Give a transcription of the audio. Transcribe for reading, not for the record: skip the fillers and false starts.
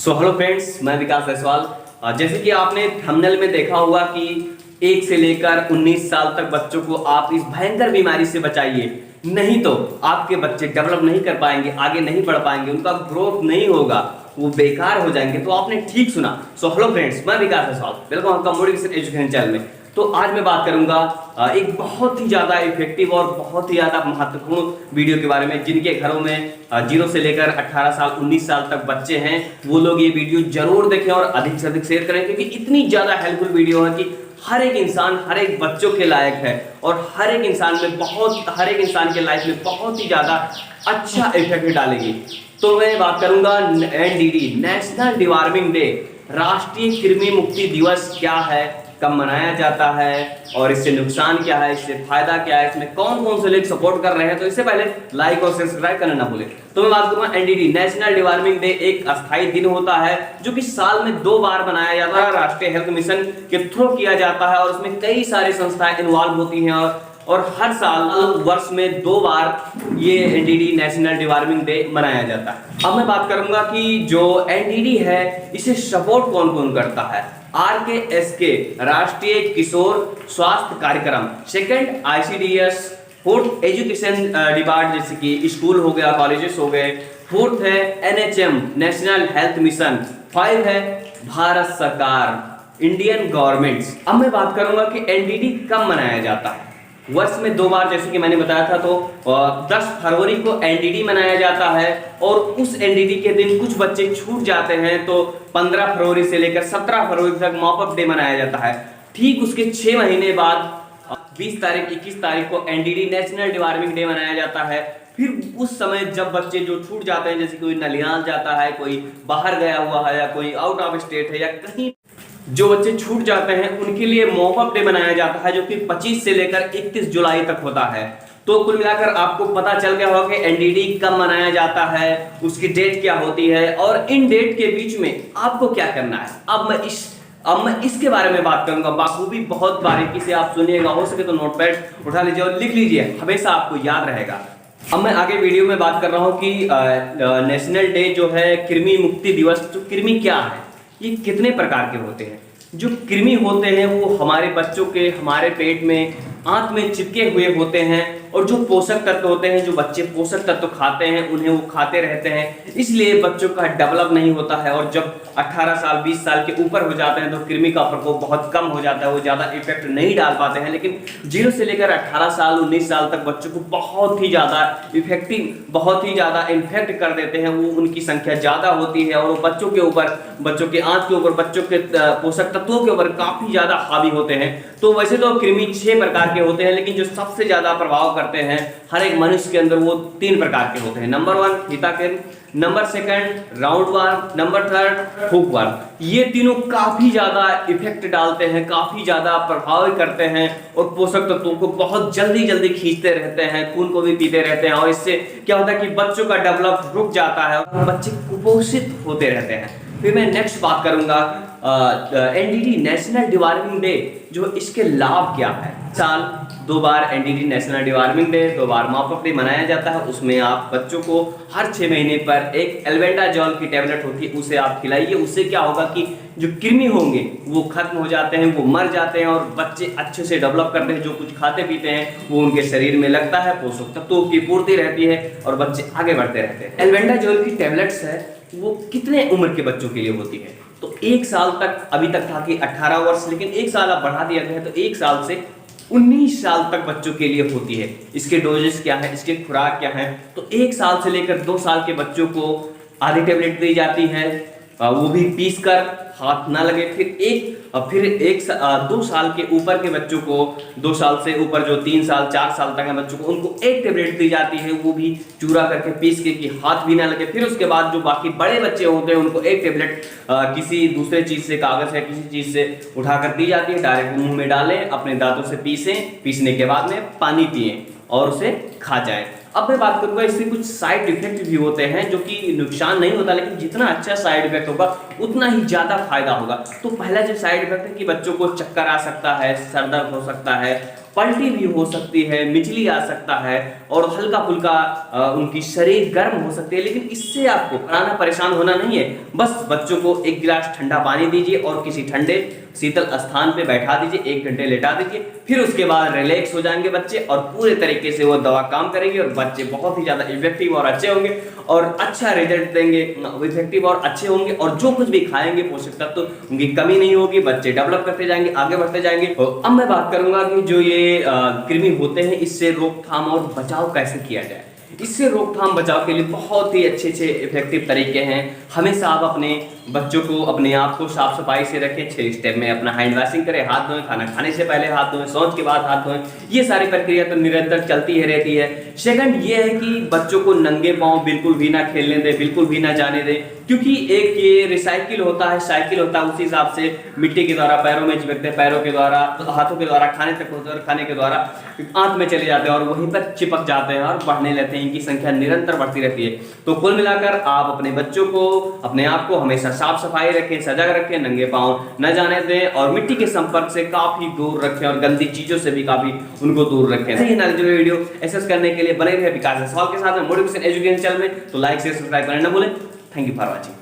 So hello friends, मैं विकास जायसवाल। जैसे कि आपने थंबनेल में देखा होगा कि 1 से लेकर 19 साल तक बच्चों को आप इस भयंकर बीमारी से बचाइए, नहीं तो आपके बच्चे डेवलप नहीं कर पाएंगे, आगे नहीं बढ़ पाएंगे, उनका ग्रोथ नहीं होगा, वो बेकार हो जाएंगे। तो आपने ठीक सुना। सो हेलो फ्रेंड्स, मैं विकास जायसवाल, वेलकम आपका मोटिवेशन एजुकेशन चैनल में। तो आज मैं बात करूंगा एक बहुत ही ज़्यादा इफेक्टिव और बहुत ही ज़्यादा महत्वपूर्ण वीडियो के बारे में। जिनके घरों में 0 से लेकर 18 साल 19 साल तक बच्चे हैं, वो लोग ये वीडियो जरूर देखें और अधिक से अधिक शेयर करें, क्योंकि इतनी ज़्यादा हेल्पफुल वीडियो है कि हर एक इंसान हर एक बच्चों के लायक है और हर एक इंसान के लाइफ में बहुत ही ज़्यादा अच्छा इफेक्ट डालेगी। तो मैं बात करूंगा NDD, नेशनल डिवॉर्मिंग डे, राष्ट्रीय कृमि मुक्ति दिवस क्या है, कब मनाया जाता है और इससे नुकसान क्या है, इससे फायदा क्या है, इसमें कौन कौन से लोग सपोर्ट कर रहे हैं। तो इससे पहले लाइक और सब्सक्राइब करना ना भूलें। तो मैं बात करूंगा NDD, नेशनल डिवॉर्मिंग डे, एक अस्थायी दिन होता है जो कि साल में 2 बार मनाया जाता है। राष्ट्रीय हेल्थ मिशन के थ्रू किया जाता है और उसमें कई सारी संस्थाएं इन्वॉल्व होती हैं और हर साल वर्ष में 2 बार ये NDD, नेशनल डिवॉर्मिंग डे मनाया जाता है। अब मैं बात करूंगा कि जो NDD है इसे सपोर्ट कौन कौन करता है। RKSK, राष्ट्रीय किशोर स्वास्थ्य कार्यक्रम, second ICDS, fourth education department जैसे कि स्कूल हो गया, कॉलेजेस हो गए, फोर्थ है NHM, नेशनल हेल्थ मिशन, 5 है भारत सरकार, इंडियन गवर्नमेंट्स। अब मैं बात करूंगा कि NDD कब मनाया जाता है। वर्ष में 2 बार, जैसे कि मैंने बताया था। तो 10 फरवरी को NDD मनाया जाता है और उस NDD के दिन कुछ बच्चे छूट जाते हैं, तो 15 फरवरी से लेकर 17 फरवरी तक मॉप अप डे मनाया जाता है। ठीक उसके 6 महीने बाद 20 तारीख 21 तारीख को NDD, नेशनल डिवॉर्मिंग डे मनाया जाता है। फिर उस समय जब बच्चे जो छूट जाते हैं, जैसे कोई नलियाल जाता है, कोई बाहर गया हुआ है या कोई आउट ऑफ स्टेट है या कहीं जो बच्चे छूट जाते हैं, उनके लिए मॉप अप डे मनाया जाता है जो कि 25 से लेकर 31 जुलाई तक होता है। तो कुल मिलाकर आपको पता चल गया होगा कि NDD कब मनाया जाता है, उसकी डेट क्या होती है और इन डेट के बीच में आपको क्या करना है। अब मैं इसके बारे में बात करूंगा बाखूबी, बहुत बारीकी से आप सुनिएगा। हो सके तो नोटपैड उठा लीजिए और लिख लीजिए, हमेशा आपको याद रहेगा। अब मैं आगे वीडियो में बात कर रहा हूँ कि नेशनल डे जो है कृमि मुक्ति दिवस, तो कृमि क्या है, ये कितने प्रकार के होते हैं। जो कृमि होते हैं वो हमारे बच्चों के हमारे पेट में आंत में चिपके हुए होते हैं, और जो पोषक तत्व होते हैं, जो बच्चे पोषक तत्व खाते हैं उन्हें वो खाते रहते हैं, इसलिए बच्चों का डेवलप नहीं होता है। और जब 18 साल 20 साल के ऊपर हो जाते हैं तो कृमि का प्रकोप बहुत कम हो जाता है, वो ज़्यादा इफेक्ट नहीं डाल पाते हैं। लेकिन 0 से लेकर 18 साल 19 साल तक बच्चों को बहुत ही ज़्यादा इन्फेक्ट कर देते हैं, वो उनकी संख्या ज़्यादा होती है और वो बच्चों के ऊपर, बच्चों के आंत के ऊपर, बच्चों के पोषक तत्वों के ऊपर काफ़ी ज़्यादा हावी होते हैं। तो वैसे तो कृमि 6 प्रकार के होते हैं, लेकिन जो सबसे ज़्यादा प्रभाव करते हैं हर एक मनुष्य के अंदर, वो 3 प्रकार के होते हैं। नंबर 1 हिताकृमि, नंबर 2 राउंडवॉर्म, नंबर 3 हुकवर्म। ये तीनों काफी ज्यादा इफेक्ट डालते हैं, काफी ज्यादा प्रभावित करते हैं और पोषक तत्वों को बहुत जल्दी खींचते रहते हैं, खून को भी पीते रहते हैं। और इससे क्या होता है कि बच्चों का डेवलप रुक जाता है और बच्चे कुपोषित होते रहते हैं। फिर मैं नेक्स्ट बात करूंगा NDD, नेशनल डिवॉर्मिंग डे, जो इसके लाभ क्या है। साल 2 बार NDD, नेशनल डिवॉर्मिंग डे, 2 बार मॉप अप डे मनाया जाता है। उसमें आप बच्चों को हर 6 महीने पर एक एल्बेंडाजोल की टेबलेट होती है, उसे आप खिलाइए। उससे क्या होगा कि जो कृमि होंगे वो खत्म हो जाते हैं, वो मर जाते हैं और बच्चे अच्छे से डेवलप करते हैं। जो कुछ खाते पीते हैं वो उनके शरीर में लगता है, पोषक तत्वों की पूर्ति रहती है और बच्चे आगे बढ़ते रहते हैं। एल्बेंडाजोल की टेबलेट्स है वो कितने उम्र के बच्चों के लिए होती है, तो 1 साल तक, अभी तक था कि 18 वर्ष, लेकिन 1 साल अब बढ़ा दिया गया है, तो 1 साल से 19 साल तक बच्चों के लिए होती है। इसके डोजेस क्या है, इसके खुराक क्या है, तो 1 साल से लेकर 2 साल के बच्चों को आधी टेबलेट दी जाती है, वो भी पीस कर, हाथ ना लगे। फिर 2 साल के ऊपर के बच्चों को, 2 साल से ऊपर जो 3 साल 4 साल तक है बच्चों को, उनको 1 टेबलेट दी जाती है, वो भी चूरा करके पीस के कि हाथ भी ना लगे। फिर उसके बाद जो बाकी बड़े बच्चे होते हैं उनको 1 टेबलेट किसी दूसरे चीज से, कागज या किसी चीज से उठाकर दी जाती है, डायरेक्ट मुंह में डालें, अपने दांतों से पीसने के बाद में पानी पिएं और उसे खा जाएं। अब मैं बात करूंगा इससे कुछ साइड इफेक्ट भी होते हैं, जो कि नुकसान नहीं होता, लेकिन जितना अच्छा साइड इफेक्ट होगा उतना ही ज्यादा फायदा होगा। तो पहला जो साइड इफेक्ट है कि बच्चों को चक्कर आ सकता है, सर दर्द हो सकता है पलटी भी हो सकती है, मिचली आ सकता है और हल्का फुल्का उनकी शरीर गर्म हो सकती है। लेकिन इससे आपको पुराना परेशान होना नहीं है। बस बच्चों को एक गिलास ठंडा पानी दीजिए और किसी ठंडे शीतल स्थान पे बैठा दीजिए, 1 घंटे लेटा दीजिए, फिर उसके बाद रिलैक्स हो जाएंगे बच्चे और पूरे तरीके से वो दवा काम करेगी और बच्चे बहुत ही ज्यादा इफेक्टिव और अच्छे होंगे और अच्छा रिजल्ट देंगे, इफेक्टिव और अच्छे होंगे। और जो कुछ भी खाएंगे पोषक तत्व तो उनकी कमी नहीं होगी, बच्चे डेवलप करते जाएंगे, आगे बढ़ते जाएंगे। तो अब मैं बात करूंगा कि जो ये कृमि होते हैं इससे रोकथाम और बचाव कैसे किया जाए। इससे रोकथाम बचाव के लिए बहुत ही अच्छे अच्छे इफेक्टिव तरीके हैं। हमेशा आप अपने बच्चों को, अपने आप को साफ सफाई से रखें। 6 स्टेप में अपना हैंड वॉशिंग करें, हाथ धोएं, खाना खाने से पहले हाथ धोएं, शौच के बाद हाथ धोएं। ये सारी प्रक्रिया तो निरंतर चलती है रहती है। सेकंड ये है कि बच्चों को नंगे पांव बिल्कुल भी ना खेलने दें, बिल्कुल भी ना जाने दें, क्योंकि एक ये रिसाइकिल होता है, साइकिल होता है। उसी हिसाब से मिट्टी के द्वारा पैरों में चिपकते हैं, पैरों के द्वारा, हाथों के द्वारा खाने तक होते हैं और खाने के द्वारा आंत में चले जाते हैं और वहीं पर चिपक जाते हैं और बढ़ने लगते हैं। इनकी संख्या निरंतर बढ़ती रहती है। तो कुल मिलाकर आप अपने बच्चों को, अपने आप को हमेशा साफ सफाई रखें, सजग रखें, नंगे पांव न जाने दें और मिट्टी के संपर्क से काफी दूर रखें और गंदी चीजों से भी काफी उनको दूर रखें। ऐसे ही नॉलेजेबल वीडियो एक्सेस करने के लिए बने रहे विकास सवाल के साथ में मोटिवेशन एजुकेशन चैनल में। तो लाइक शेयर सब्सक्राइब करना न भूलें। Thank you for watching.